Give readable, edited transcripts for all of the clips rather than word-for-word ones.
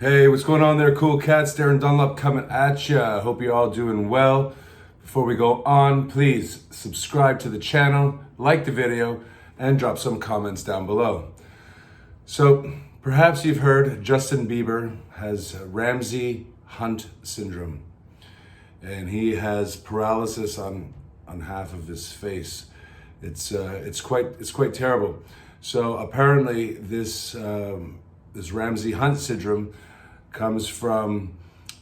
Hey, what's going on there, cool cats? Darren Dunlop coming at ya. Hope you're all doing well. Before we go on, please subscribe to the channel, like the video, and drop some comments down below. So, perhaps you've heard Justin Bieber has Ramsay Hunt syndrome, and he has paralysis on half of his face. It's quite terrible. So apparently this Ramsay Hunt syndrome comes from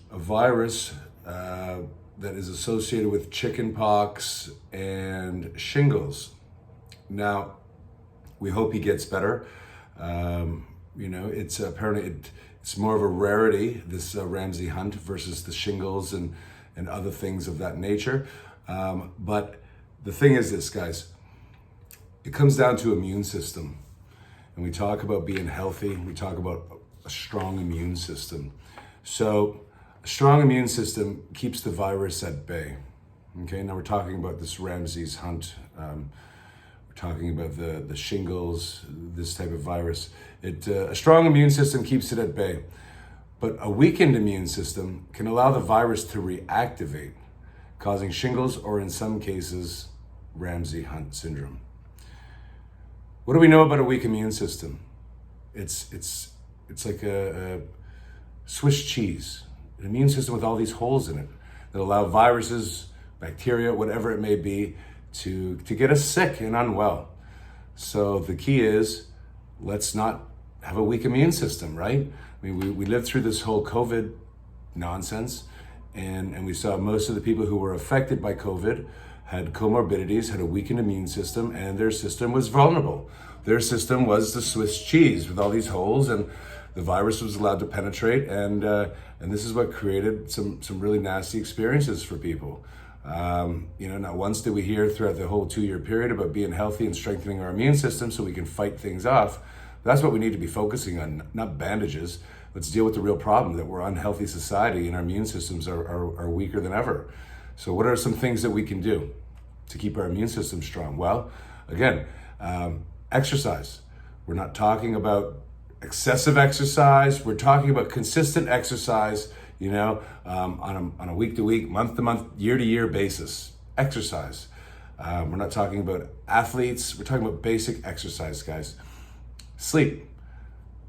a virus that is associated with chickenpox and shingles. Now, we hope he gets better. It's apparently it's more of a rarity, this Ramsay Hunt versus the shingles and other things of that nature. But the thing is this, guys, it comes down to immune system. And we talk about being healthy, we talk about a strong immune system. So a strong immune system keeps the virus at bay. Okay, now we're talking about this Ramsay's Hunt. We're talking about the shingles, this type of virus. A strong immune system keeps it at bay. But a weakened immune system can allow the virus to reactivate, causing shingles or in some cases, Ramsay Hunt syndrome. What do we know about a weak immune system? It's like a Swiss cheese, an immune system with all these holes in it that allow viruses, bacteria, whatever it may be, to get us sick and unwell. So the key is, let's not have a weak immune system, right? I mean, we lived through this whole COVID nonsense, and we saw most of the people who were affected by COVID had comorbidities, had a weakened immune system, and their system was vulnerable. Their system was the Swiss cheese with all these holes, and the virus was allowed to penetrate, and this is what created some really nasty experiences for people. Not once did we hear throughout the whole 2-year period about being healthy and strengthening our immune system so we can fight things off. That's what we need to be focusing on, not bandages. Let's deal with the real problem, that we're an unhealthy society and our immune systems are weaker than ever. So what are some things that we can do to keep our immune system strong? Well, again, exercise. We're not talking about excessive exercise. We're talking about consistent exercise, on a week-to-week, month-to-month, year-to-year basis. Exercise. We're not talking about athletes. We're talking about basic exercise, guys. Sleep.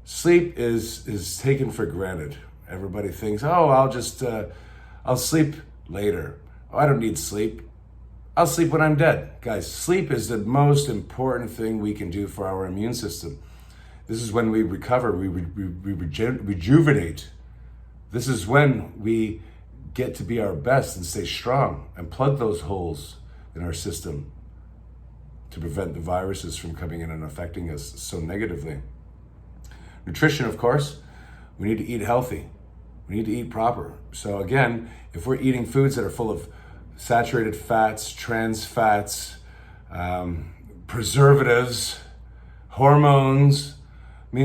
Sleep is taken for granted. Everybody thinks, I'll sleep later. Oh, I don't need sleep. I'll sleep when I'm dead. Guys, sleep is the most important thing we can do for our immune system. This is when we recover, we rejuvenate. This is when we get to be our best and stay strong and plug those holes in our system to prevent the viruses from coming in and affecting us so negatively. Nutrition, of course, we need to eat healthy. We need to eat proper. So again, if we're eating foods that are full of saturated fats, trans fats, preservatives, hormones,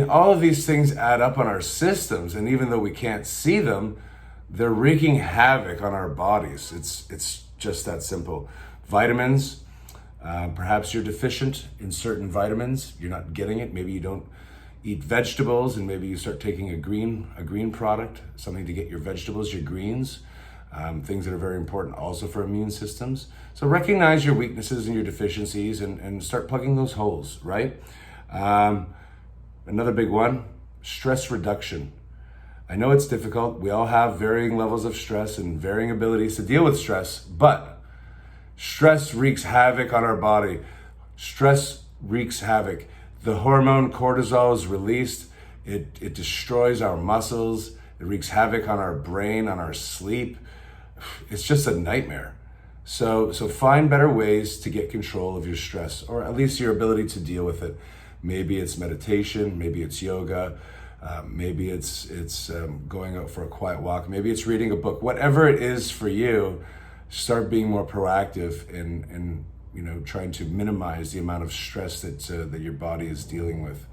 all of these things add up on our systems, and even though we can't see them, they're wreaking havoc on our bodies. It's just that simple. Vitamins, perhaps you're deficient in certain vitamins. You're not getting it. Maybe you don't eat vegetables, and maybe you start taking a green product, something to get your vegetables, your greens, things that are very important also for immune systems. So recognize your weaknesses and your deficiencies and start plugging those holes, right? Another big one, stress reduction. I know it's difficult. We all have varying levels of stress and varying abilities to deal with stress, but stress wreaks havoc on our body. Stress wreaks havoc. The hormone cortisol is released. It destroys our muscles. It wreaks havoc on our brain, on our sleep. It's just a nightmare. So find better ways to get control of your stress, or at least your ability to deal with it. Maybe it's meditation, maybe it's yoga, maybe it's going out for a quiet walk, maybe it's reading a book. Whatever it is for you, start being more proactive in trying to minimize the amount of stress that your body is dealing with.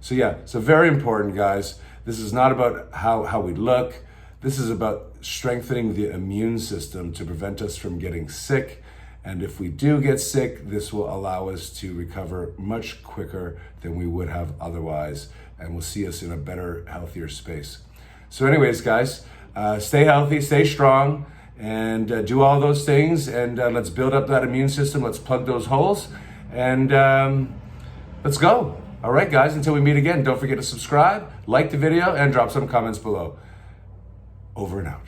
So very important, guys. This is not about how we look. This is about strengthening the immune system to prevent us from getting sick. And if we do get sick, this will allow us to recover much quicker than we would have otherwise. and will see us in a better, healthier space. So anyways, guys, stay healthy, stay strong, and do all those things, and let's build up that immune system. Let's plug those holes, and let's go. All right, guys, until we meet again, don't forget to subscribe, like the video, and drop some comments below. Over and out.